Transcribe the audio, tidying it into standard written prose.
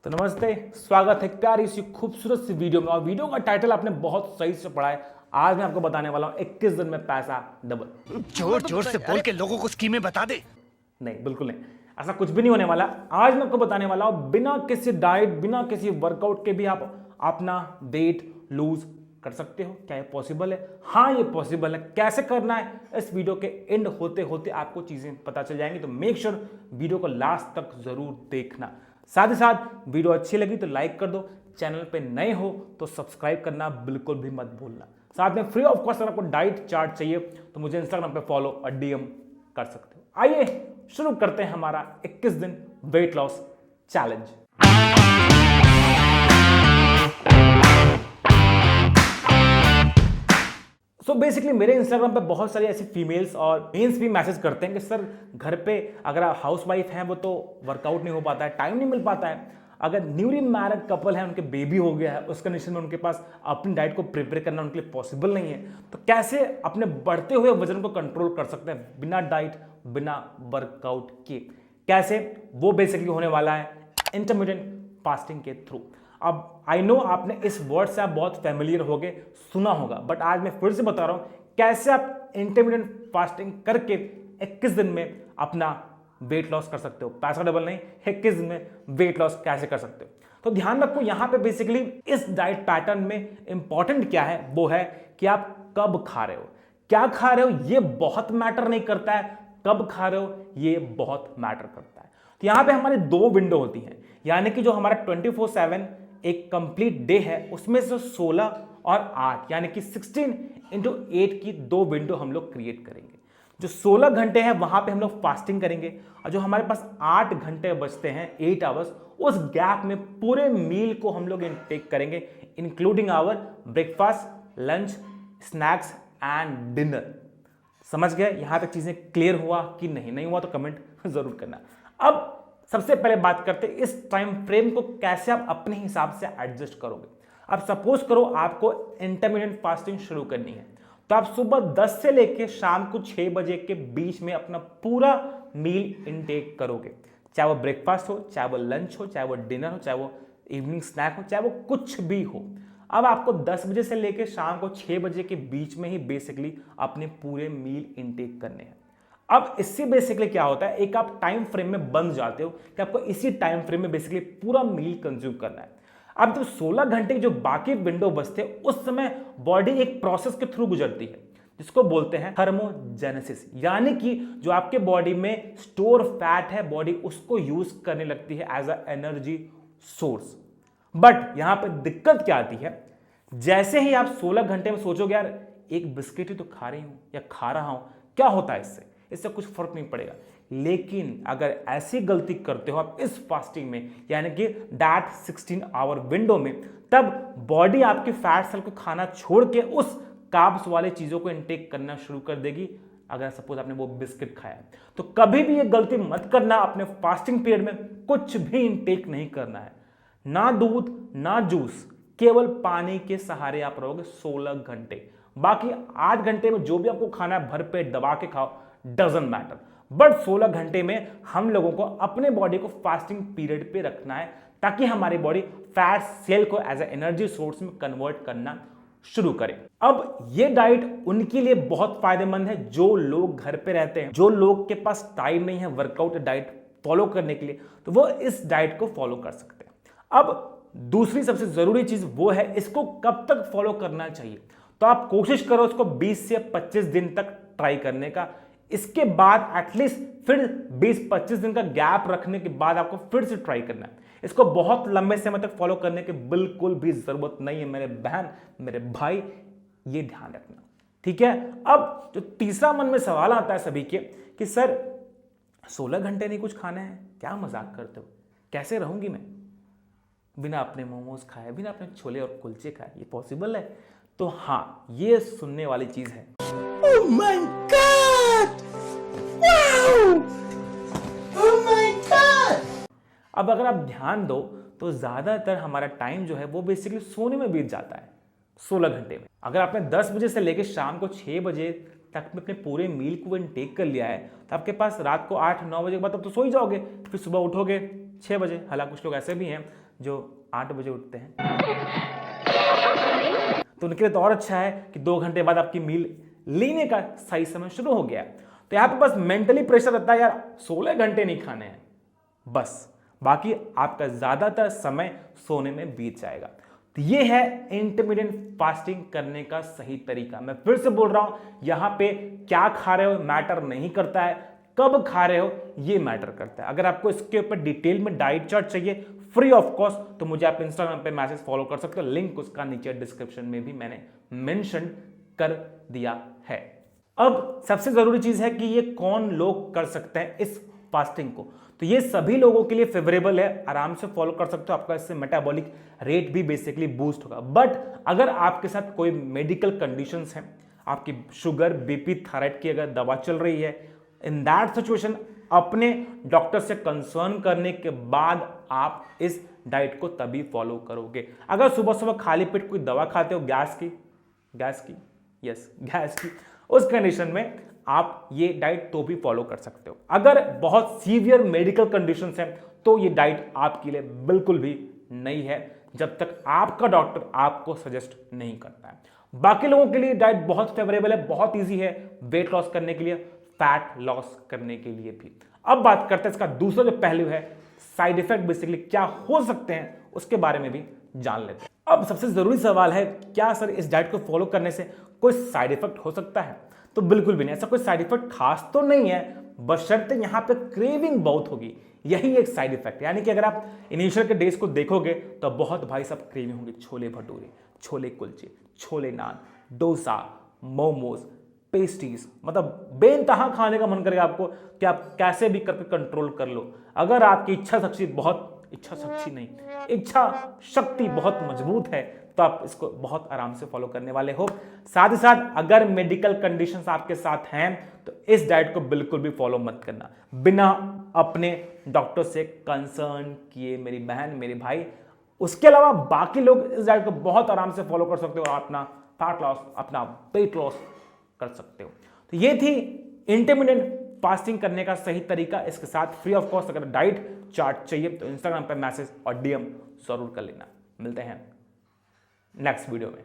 तो नमस्ते, स्वागत है प्यारी सी खूबसूरत सी वीडियो में। और वीडियो का टाइटल आपने बहुत सही से पढ़ा है। आज मैं आपको बताने वाला हूं 21 दिन में पैसा डबल। जोर जोर से बोल के लोगों को स्कीमें बता दे। नहीं, बिल्कुल नहीं, ऐसा कुछ भी नहीं होने वाला। आज मैं आपको बताने वाला हूं बिना किसी डाइट, बिना किसी वर्कआउट के भी आप अपना वेट लूज कर सकते हो। क्या ये पॉसिबल है? हाँ, ये पॉसिबल है। कैसे करना है, इस वीडियो के एंड होते होते आपको चीजें पता चल जाएंगी। तो मेक श्योर वीडियो को लास्ट तक जरूर देखना। साथ ही साथ वीडियो अच्छी लगी तो लाइक कर दो, चैनल पे नए हो तो सब्सक्राइब करना बिल्कुल भी मत भूलना। साथ में फ्री ऑफ कॉस्ट अगर आपको डाइट चार्ट चाहिए तो मुझे इंस्टाग्राम पे फॉलो और डीएम कर सकते हो। आइए शुरू करते हैं हमारा 21 दिन weight loss challenge. So basically मेरे इंस्टाग्राम पे बहुत सारी ऐसी फीमेल्स और मेंस भी मैसेज करते हैं कि सर घर पे अगर आप हाउस वाइफ हैं वो तो वर्कआउट नहीं हो पाता है, टाइम नहीं मिल पाता है। अगर न्यूली मैरिड कपल है, उनके बेबी हो गया है, उस कंडीशन में उनके पास अपनी डाइट को प्रिपेयर करना उनके लिए पॉसिबल नहीं है, तो कैसे अपने बढ़ते हुए वजन को कंट्रोल कर सकते हैं बिना डाइट, बिना वर्कआउट के? कैसे? वो बेसिकली होने वाला है इंटरमिटेंट फास्टिंग के थ्रू। अब आई नो आपने इस वर्ड से आप बहुत फैमिलियर होगे, सुना होगा, बट आज मैं फिर से बता रहा हूं कैसे आप इंटरमिटेंट फास्टिंग करके 21 दिन में अपना वेट लॉस कर सकते हो। पैसा डबल नहीं, 21 दिन में वेट लॉस कैसे कर सकते हो। तो ध्यान रखो, यहां पे बेसिकली इस डाइट पैटर्न में इंपॉर्टेंट क्या है, वो है कि आप कब खा रहे हो, क्या खा रहे हो। ये बहुत मैटर नहीं करता है, कब खा रहे हो ये बहुत मैटर करता है। तो यहां पे हमारी दो विंडो होती हैं, यानी कि जो हमारा 24/7 एक कंप्लीट डे है, उसमें से 16 और 8 यानी कि 16x8 की दो विंडो हम लोग क्रिएट करेंगे। जो 16 घंटे हैं वहां पे हम लोग फास्टिंग करेंगे, और जो हमारे पास 8 घंटे बचते हैं, 8 आवर्स, उस गैप में पूरे मील को हम लोग इनटेक करेंगे, including our breakfast, lunch, snacks and dinner. समझ गए? यहां तक चीजें क्लियर हुआ कि नहीं हुआ तो कमेंट जरूर करना। अब सबसे पहले बात करते हैं इस टाइम फ्रेम को कैसे आप अपने हिसाब से एडजस्ट करोगे। अब सपोज करो आपको इंटरमिटेंट फास्टिंग शुरू करनी है, तो आप सुबह 10 से लेकर शाम को 6 बजे के बीच में अपना पूरा मील इनटेक करोगे। चाहे वो ब्रेकफास्ट हो, चाहे वो लंच हो, चाहे वो डिनर हो, चाहे वो इवनिंग स्नैक हो, चाहे वो कुछ भी हो। अब आपको 10 बजे से लेकर शाम को 6 बजे के बीच में ही बेसिकली अपने पूरे मील इनटेक करने हैं। अब इससे बेसिकली क्या होता है, एक आप टाइम फ्रेम में बंध जाते हो कि आपको इसी टाइम फ्रेम में बेसिकली पूरा मील कंज्यूम करना है। अब जब 16 घंटे की जो बाकी विंडो बचते हैं, उस समय बॉडी एक प्रोसेस के थ्रू गुजरती है जिसको बोलते हैं थर्मोजेनेसिस, यानी कि जो आपके बॉडी में स्टोर फैट है, बॉडी उसको यूज करने लगती है as a energy source. But यहां पर दिक्कत क्या आती है, जैसे ही आप 16 घंटे में सोचोगे यार एक बिस्किट ही तो खा रही हूं या खा रहा हूं, क्या होता है इससे कुछ फर्क नहीं पड़ेगा। लेकिन अगर ऐसी गलती करते हो आप इस फास्टिंग में, यानी कि दैट 16 आवर विंडो में, तब बॉडी आपके फैट सेल को खाना छोड़ के उस कार्ब्स वाले चीजों को इनटेक करना शुरू कर देगी। अगर सपोज आपने वो बिस्किट खाया, तो कभी भी ये गलती मत करना, अपने फास्टिंग पीरियड में कुछ भी इनटेक नहीं करना है, ना दूध ना जूस, केवल पानी के सहारे आप रहोगे 16 घंटे। बाकी 8 घंटे में जो भी आपको खाना है भर पेट दबा के खाओ, डजंट मैटर। बट 16 घंटे में हम लोगों को अपने बॉडी को फास्टिंग पीरियड पे रखना है, ताकि हमारी बॉडी फैट सेल को एज ए एनर्जी सोर्स में कन्वर्ट करना शुरू करे। अब ये डाइट उनके लिए बहुत फायदेमंद है जो लोग घर पे रहते हैं, जो लोग के पास टाइम नहीं है वर्कआउट डाइट फॉलो करने के लिए, तो वो इस डाइट को फॉलो कर सकते हैं। अब दूसरी सबसे जरूरी चीज वो है, इसको कब तक फॉलो करना चाहिए। तो आप कोशिश करो इसको 20 से 25 दिन तक ट्राई करने का। इसके बाद एटलीस्ट फिर 20-25 दिन का गैप रखने के बाद आपको फिर से ट्राई करना है। इसको बहुत लंबे समय तक फॉलो करने की बिल्कुल भी जरूरत नहीं है मेरे बहन, मेरे भाई, ये ध्यान रखना, ठीक है। अब जो तीसरा मन में सवाल आता है सभी के कि सर 16 घंटे नहीं कुछ खाना है, क्या मजाक करते हो, कैसे रहूंगी मैं बिना अपने मोमोज खाए, बिना अपने छोले और कुलचे खाए, ये पॉसिबल है? तो हाँ, ये सुनने वाली चीज है। Oh my God! Wow! Oh my God! अब अगर आप ध्यान दो तो ज्यादातर हमारा टाइम जो है वो बेसिकली सोने में बीत जाता है 16 घंटे में। अगर आपने 10 बजे से लेकर शाम को 6 बजे तक में अपने पूरे मील को इनटेक कर लिया है, तो आपके पास रात को 8-9 बजे के बाद अब तो सो ही जाओगे, फिर सुबह उठोगे 6 बजे, हालांकि कुछ लोग ऐसे भी हैं जो 8 बजे उठते हैं, तो उनके लिए तो और अच्छा है कि 2 घंटे बाद आपकी मील लेने का सही समय शुरू हो गया। तो यहाँ पे बस मेंटली प्रेशर रहता है यार 16 घंटे नहीं खाने हैं बस, बाकी आपका ज्यादातर समय सोने में बीत जाएगा। तो ये है इंटरमिटेंट फास्टिंग करने का सही तरीका। मैं फिर से बोल रहा हूं, यहां पे क्या खा रहे हो मैटर नहीं करता है, कब खा रहे हो ये मैटर करता है। अगर आपको इसके ऊपर डिटेल में डाइट चार्ट चाहिए फ्री ऑफ कॉस्ट, तो मुझे आप इंस्टाग्राम पे मैसेज फॉलो कर सकते हो, लिंक उसका नीचे डिस्क्रिप्शन में भी मैंने मेंशन कर दिया है। अब सबसे जरूरी चीज है कि ये कौन लोग कर सकते हैं इस फास्टिंग को, तो ये सभी लोगों के लिए फेवरेबल है, आराम से फॉलो कर सकते हो, आपका इससे मेटाबॉलिक रेट भी बेसिकली बूस्ट होगा। बट अगर आपके साथ कोई मेडिकल कंडीशंस हैं, आपकी शुगर, बीपी, थायराइड की अगर दवा चल रही है, इन दैट सिचुएशन अपने डॉक्टर से कंसर्न करने के बाद आप इस डाइट को तभी फॉलो करोगे। अगर सुबह सुबह खाली पेट कोई दवा खाते हो गैस की, उस कंडीशन में आप ये डाइट तो भी फॉलो कर सकते हो। अगर बहुत सीवियर मेडिकल कंडीशंस हैं तो ये डाइट आपके लिए बिल्कुल भी नहीं है, जब तक आपका डॉक्टर आपको सजेस्ट नहीं करता है। बाकी लोगों के लिए डाइट बहुत फेवरेबल है, बहुत इजी है वेट लॉस करने के लिए, फैट लॉस करने के लिए भी। अब बात करते हैं इसका दूसरा जो पहलू है, साइड इफेक्ट बेसिकली क्या हो सकते हैं, उसके बारे में भी जान लेते हैं। अब सबसे जरूरी सवाल है, क्या सर इस डाइट को फॉलो करने से कोई साइड इफेक्ट हो सकता है? तो बिल्कुल भी नहीं, ऐसा कोई साइड इफेक्ट खास तो नहीं है, बशर्ते यहां पे क्रेविंग बहुत होगी, यही एक साइड इफेक्ट। यानी कि अगर आप इनिशियल के डेज को देखोगे तो बहुत भाई सब क्रेविंग होगी, छोले भटूरे, छोले कुलचे, छोले नान, डोसा, मोमोज, पेस्ट्रीज, मतलब बेनतहा खाने का मन करेगा आपको कि आप कैसे भी करके कंट्रोल कर लो। अगर आपकी इच्छा शक्ति बहुत मजबूत है तो आप इसको बहुत आराम से फॉलो करने वाले हो। साथ ही साथ अगर मेडिकल कंडीशंस आपके साथ हैं तो इस डाइट को बिल्कुल भी फॉलो मत करना बिना अपने डॉक्टर से कंसर्न किए, मेरी बहन, मेरे भाई। उसके अलावा बाकी लोग इस डाइट को बहुत आराम से फॉलो कर सकते हो और अपना फैट लॉस, अपना वेट लॉस कर सकते हो। तो ये थी इंटरमिटेंट फास्टिंग करने का सही तरीका। इसके साथ फ्री ऑफ कॉस्ट अगर डाइट चार्ट चाहिए तो इंस्टाग्राम पर मैसेज और डीएम जरूर कर लेना। मिलते हैं नेक्स्ट वीडियो में।